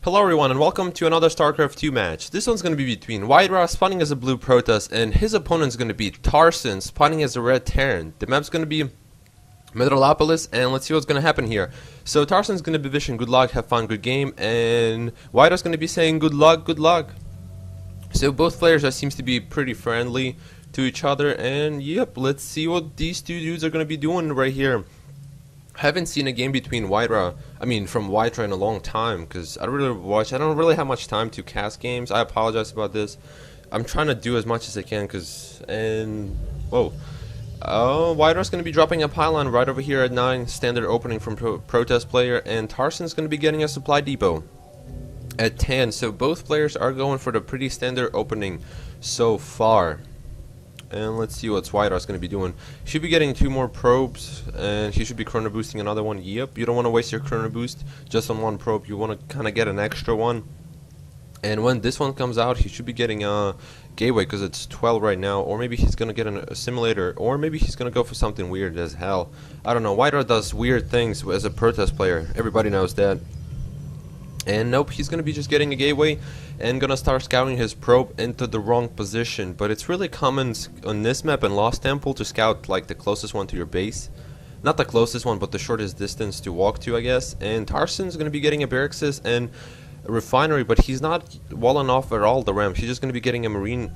Hello everyone and welcome to another Starcraft 2 match. This one's going to be between Wydra spawning as a blue Protoss and his opponent's going to be Tarson spawning as a red Terran. The map's going to be Metropolis and let's see what's going to happen here. So Tarson's going to be wishing good luck, have fun, good game, and Wydra's going to be saying good luck, good luck. So both players seems to be pretty friendly to each other, and yep, let's see what these two dudes are going to be doing right here. Haven't seen a game between from Wydra in a long time because I don't really have much time to cast games. I apologize about this. I'm trying to do as much as I can Wydra's going to be dropping a pylon right over here at 9, standard opening from Protest player, and Tarson's going to be getting a supply depot at 10. So both players are going for the pretty standard opening so far. And let's see what Wydra's going to be doing. He should be getting 2 more probes, and he should be chrono boosting another one. Yep, you don't want to waste your chrono boost just on one probe. You want to kind of get an extra one. And when this one comes out, he should be getting a gateway because it's 12 right now. Or maybe he's going to get a simulator. Or maybe he's going to go for something weird as hell. I don't know. Wydra does weird things as a Protest player. Everybody knows that. And nope, he's going to be just getting a gateway and going to start scouting his probe into the wrong position. But it's really common on this map and Lost Temple to scout like the closest one to your base. Not the closest one, but the shortest distance to walk to, I guess. And Tarson's going to be getting a barracks and a refinery, but he's not walling off at all the ramp. He's just going to be getting a marine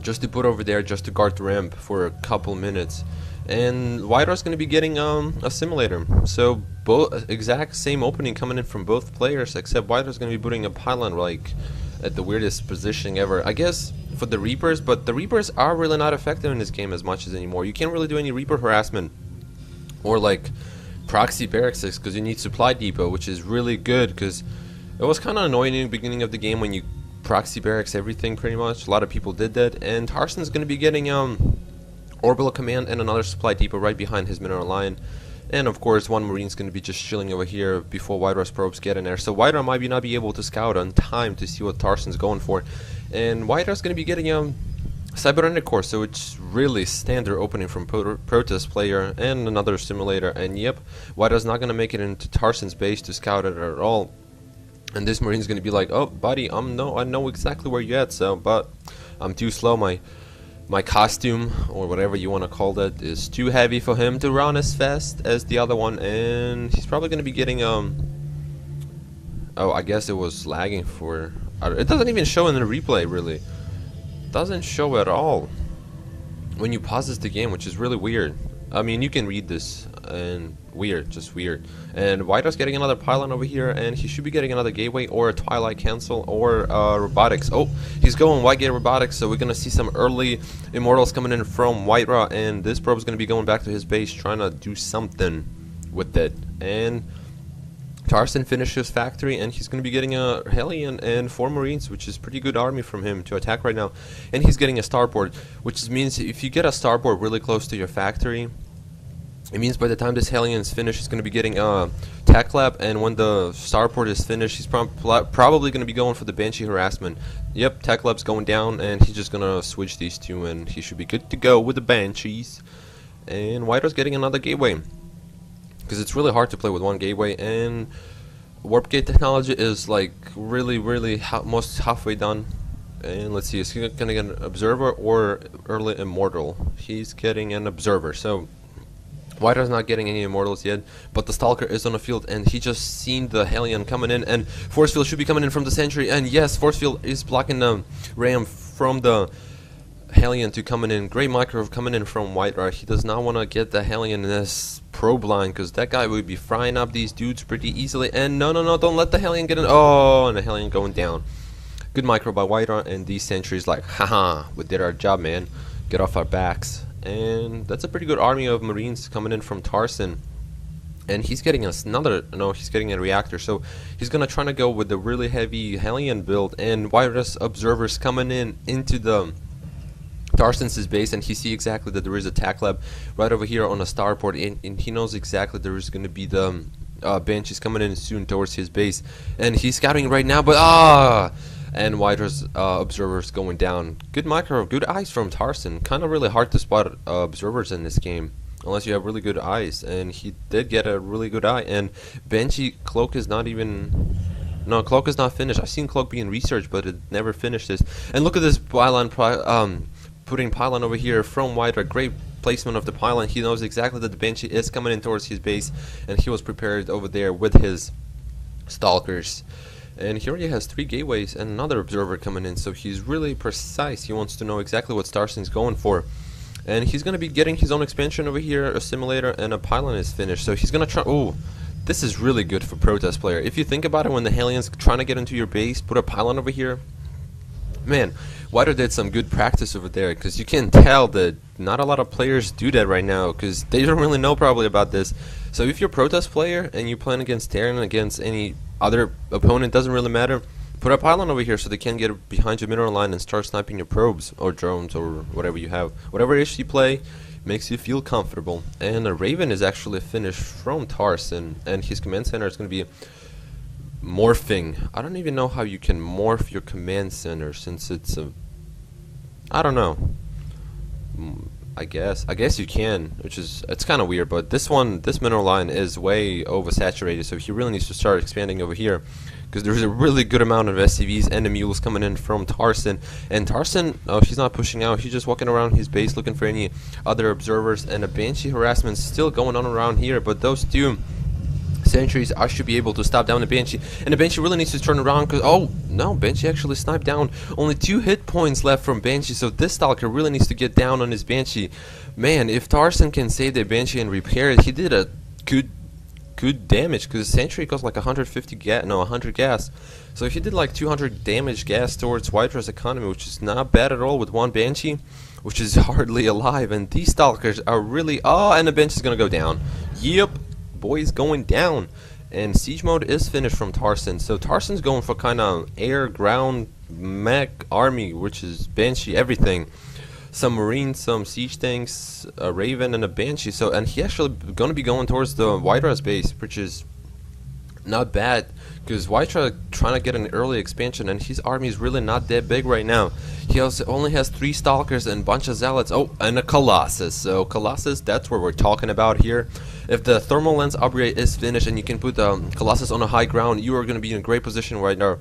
just to put over there just to guard the ramp for a couple minutes. And Wydra's going to be getting a simulator. So both exact same opening coming in from both players, except Wydra's going to be putting a pylon like at the weirdest positioning ever. I guess for the Reapers, but the Reapers are really not effective in this game as much as anymore. You can't really do any Reaper harassment or like proxy barracks because you need supply depot, which is really good because it was kind of annoying in the beginning of the game when you proxy barracks everything pretty much. A lot of people did that, and Tarson's going to be getting orbital command and another supply depot right behind his mineral line. And of course one marine's going to be just chilling over here before Wydra's probes get in there. So Wydra might not be able to scout on time to see what Tarson's going for. And Wydra's going to be getting cybernetic core, so it's really standard opening from Protest player and another simulator. And yep, Wydra's not going to make it into Tarson's base to scout it at all. And this marine's going to be like, oh buddy, I know exactly where you're at, but I'm too slow. My costume, or whatever you want to call that, is too heavy for him to run as fast as the other one, and he's probably going to be getting oh, I guess it was lagging for it doesn't even show in the replay, really doesn't show at all when you pause the game, which is really weird. I mean, you can read this, and just weird. And Wydra's getting another pylon over here, and he should be getting another gateway or a Twilight Cancel or robotics. Oh, he's going White Gate robotics, so we're gonna see some early immortals coming in from Wydra, and this probe is gonna be going back to his base trying to do something with it. And Tarson finishes factory, and he's going to be getting a Hellion and 4 Marines, which is pretty good army from him to attack right now. And he's getting a starport, which means if you get a starport really close to your factory, it means by the time this Hellion is finished, he's going to be getting a tech lab, and when the starport is finished, he's probably going to be going for the Banshee harassment. Yep, tech lab's going down, and he's just going to switch these two, and he should be good to go with the Banshees. And Wydra's getting another gateway, because it's really hard to play with one gateway, and warp gate technology is like really most halfway done. And let's see, is he gonna get an observer or early immortal? He's getting an observer, so Wydra's not getting any immortals yet, but the Stalker is on the field, and he just seen the Hellion coming in, and force field should be coming in from the Sentry, and yes, force field is blocking the ram from the Hellion to coming in. Great micro coming in from Wydra. He does not want to get the Hellion in this probe line, because that guy would be frying up these dudes pretty easily. And no, don't let the Hellion get in. Oh, and the Hellion going down. Good micro by Wydra, and these sentries like, haha, we did our job, man. Get off our backs. And that's a pretty good army of Marines coming in from Tarson. And he's getting he's getting a reactor, so he's gonna try to go with the really heavy Hellion build. And Wydra's observers coming into the Tarson's base, and he see exactly that there is a tac lab right over here on a starport, and he knows exactly there is going to be the Banshees coming in soon towards his base, and he's scouting right now, but and Wydra's observers going down. Good micro, good eyes from Tarson. Kind of really hard to spot observers in this game unless you have really good eyes, and he did get a really good eye. And Banshee cloak is not even No, Cloak is not finished. I've seen Cloak being researched, but it never finished this. And look at this pylon, putting pylon over here from White. A great placement of the pylon. He knows exactly that the Banshee is coming in towards his base, and he was prepared over there with his Stalkers. And he already has 3 gateways and another observer coming in, so he's really precise. He wants to know exactly what Starson's going for. And he's going to be getting his own expansion over here, a simulator, and a pylon is finished. So he's going to try... Oh, this is really good for Protest player. If you think about it, when the Hellions trying to get into your base, put a pylon over here. Man, Whiter did some good practice over there, because you can tell that not a lot of players do that right now, because they don't really know probably about this. So if you're a Protest player and you're playing against Terran, against any other opponent, doesn't really matter, put a pylon over here so they can get behind your mineral line and start sniping your probes or drones or whatever you have. Whatever ish you play makes you feel comfortable. And a Raven is actually finished from Tarson, and his command center is going to be morphing. I don't even know how you can morph your command center, since it's a... I don't know. I guess you can, which is, it's kind of weird, but this mineral line is way oversaturated, so he really needs to start expanding over here, because there's a really good amount of SCVs and the mules coming in from Tarson. And Tarson, oh, he's not pushing out, he's just walking around his base looking for any other observers, and a Banshee harassment still going on around here, but those 2 sentries, I should be able to stop down the Banshee. And the Banshee really needs to turn around, because, oh no, Banshee actually sniped down. Only 2 hit points left from Banshee, so this Stalker really needs to get down on his Banshee. Man, if Tarson can save the Banshee and repair it, he did a good damage, because Sentry costs like 100 gas. So if he did like 200 damage gas towards Whiter's economy, which is not bad at all with 1 Banshee, which is hardly alive. And these Stalkers are really... Oh, and the Banshee's gonna go down. Yep. Boys going down. And siege mode is finished from Tarson, so Tarson's going for kind of air, ground, mech, army, which is Banshee, everything. Some marines, some siege tanks, a Raven, and a Banshee. So, and he actually going to be going towards the Whiter's base, which is not bad, because Whiter trying to get an early expansion, and his army is really not that big right now. He also only has 3 Stalkers and a bunch of Zealots. Oh, and a Colossus. So Colossus, that's what we're talking about here. If the thermal lens upgrade is finished and you can put the Colossus on a high ground, you are going to be in a great position right now.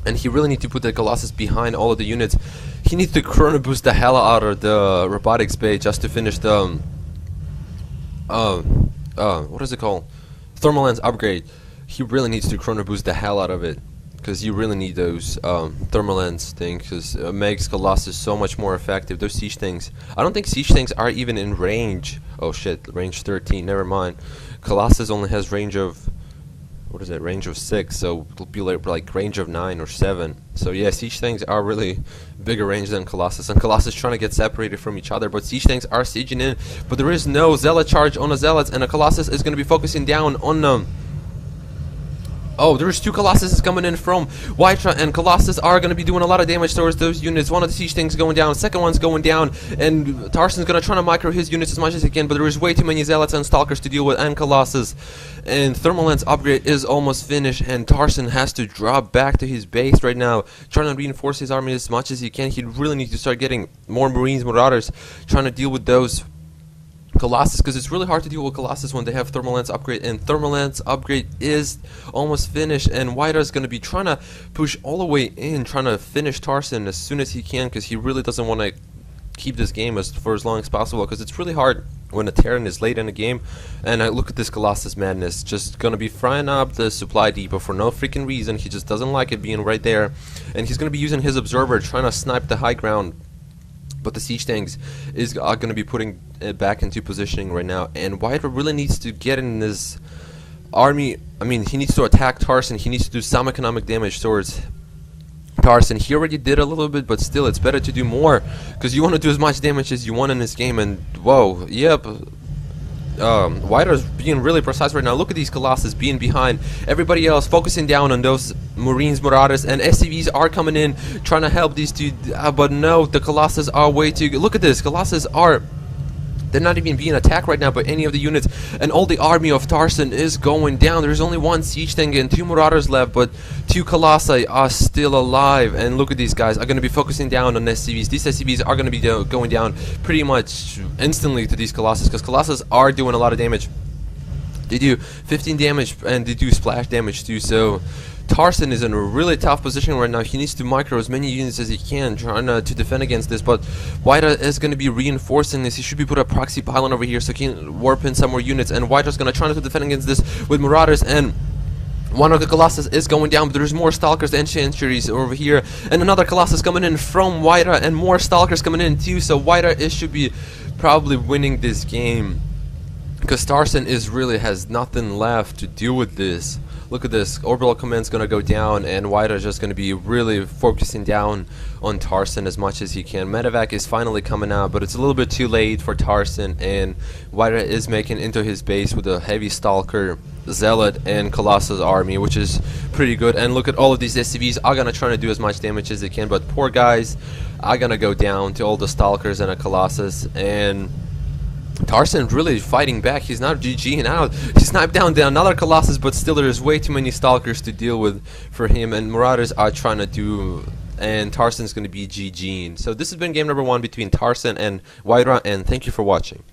And he really needs to put the Colossus behind all of the units. He needs to chrono boost the hell out of the robotics bay just to finish the what is it called? Thermal lens upgrade. He really needs to chrono boost the hell out of it, because you really need those thermal lens things, because it makes Colossus so much more effective. Those siege things, I don't think siege things are even in range. Oh shit, range 13, never mind. Colossus only has range of, what is it, range of 6, so it'll be like range of 9 or 7. So yeah, siege things are really bigger range than Colossus, and Colossus trying to get separated from each other, but siege things are sieging in, but there is no Zealot charge on the Zealots, and a Colossus is going to be focusing down on them. Oh, there's 2 Colossuses coming in from Whiter, and Colossus are going to be doing a lot of damage towards those units. One of the siege things going down, second one's going down, and Tarson's going to try to micro his units as much as he can, but there is way too many Zealots and Stalkers to deal with, and Colossus. And thermal lens upgrade is almost finished, and Tarson has to drop back to his base right now, trying to reinforce his army as much as he can. He really needs to start getting more Marines, Marauders, trying to deal with those Colossus, because it's really hard to deal with Colossus when they have thermal lens upgrade, and thermal lens upgrade is almost finished, and Whiter is going to be trying to push all the way in, trying to finish Tarson as soon as he can, because he really doesn't want to keep this game for as long as possible, because it's really hard when a Terran is late in the game. And I look at this Colossus madness, just going to be frying up the supply depot for no freaking reason. He just doesn't like it being right there, and he's going to be using his observer trying to snipe the high ground. But the siege tanks are going to be putting it back into positioning right now, and Whiter really needs to get in this army. I mean, he needs to attack Tarson. He needs to do some economic damage towards Tarson. He already did a little bit, but still, it's better to do more, because you want to do as much damage as you want in this game. And whoa, yep. Whiter's being really precise right now. Look at these Colossus being behind everybody else, focusing down on those Marines, Marauders, and SCVs are coming in, trying to help these two, but no, the Colossus are way too good. Look at this, Colossus are... They're not even being attacked right now by any of the units, and all the army of Tarson is going down. There's only 1 siege tank and 2 Marauders left, but 2 Colossi are still alive. And look at these guys, are going to be focusing down on SCVs. These SCVs are going to be going down pretty much instantly to these Colossus, because Colossus are doing a lot of damage. They do 15 damage, and they do splash damage too, so Tarson is in a really tough position right now. He needs to micro as many units as he can, trying to defend against this, but Waira is going to be reinforcing this. He should be put a proxy pylon over here so he can warp in some more units, and Waira's going to try to defend against this with Marauders, and one of the Colossus is going down, but there's more Stalkers and Chantries over here, and another Colossus coming in from Waira, and more Stalkers coming in too, so Waira should be probably winning this game, because Tarson really has nothing left to deal with this. Look at this, Orbital Command's gonna go down, and Waira is just gonna be really focusing down on Tarson as much as he can. Medevac is finally coming out, but it's a little bit too late for Tarson, and Waira is making into his base with a heavy Stalker, Zealot, and Colossus army, which is pretty good. And look at all of these SCVs are gonna try to do as much damage as they can, but poor guys are gonna go down to all the Stalkers and a Colossus, and Tarson really fighting back. He's not GGing out. He sniped down another Colossus, but still there's way too many Stalkers to deal with for him, and Marauders are trying to do, and Tarson's going to be GGing. So this has been game number 1 between Tarson and Waira, and thank you for watching.